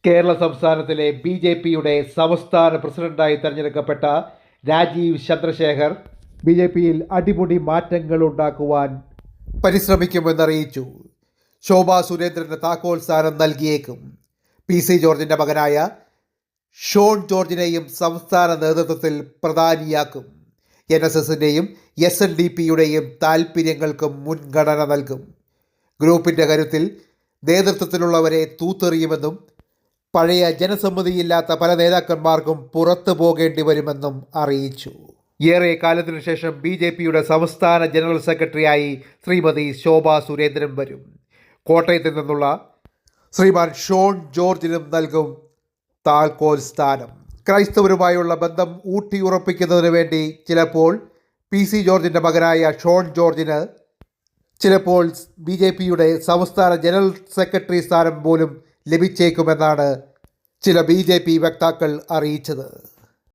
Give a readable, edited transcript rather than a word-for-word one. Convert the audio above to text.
കേരള സംസ്ഥാനത്തിലെ BJPയുടെ സംസ്ഥാന പ്രസിഡന്റായി തെരഞ്ഞെടുക്കപ്പെട്ട രാജീവ് ചന്ദ്രശേഖർ BJPയിൽ അടിമുടി മാറ്റങ്ങൾ ഉണ്ടാക്കുവാൻ പരിശ്രമിക്കുമെന്നറിയിച്ചു. ശോഭാ സുരേന്ദ്രന് താക്കോൽ സ്ഥാനം നൽകിയേക്കും. PC ജോർജിൻ്റെ മകനായ ഷോൺ ജോർജിനെയും സംസ്ഥാന നേതൃത്വത്തിൽ പ്രധാനിയാക്കും. NSSൻ്റെയും SNDPയുടെയും താൽപ്പര്യങ്ങൾക്കും മുൻഗണന നൽകും. ഗ്രൂപ്പിൻ്റെ കരുത്തിൽ നേതൃത്വത്തിലുള്ളവരെ തൂത്തെറിയുമെന്നും പഴയ ജനസമ്മതിയില്ലാത്ത പല നേതാക്കന്മാർക്കും പുറത്തു പോകേണ്ടി വരുമെന്നും അറിയിച്ചു. ഏറെ കാലത്തിനു ശേഷം BJPയുടെ സംസ്ഥാന ജനറൽ സെക്രട്ടറിയായി ശ്രീമതി ശോഭാ സുരേന്ദ്രൻ വരും. കോട്ടയത്ത് നിന്നുള്ള ശ്രീമാൻ ഷോൺ ജോർജിനും നൽകും താക്കോൽ സ്ഥാനം. ക്രൈസ്തവരുമായുള്ള ബന്ധം ഊട്ടിയുറപ്പിക്കുന്നതിന് വേണ്ടി ചിലപ്പോൾ PC ജോർജിൻ്റെ മകനായ ഷോൺ ജോർജിന് ചിലപ്പോൾ BJPയുടെ സംസ്ഥാന ജനറൽ സെക്രട്ടറി സ്ഥാനം പോലും ലഭിച്ചേക്കുമെന്നാണ് ചില BJP വക്താക്കൾ അറിയിച്ചത്.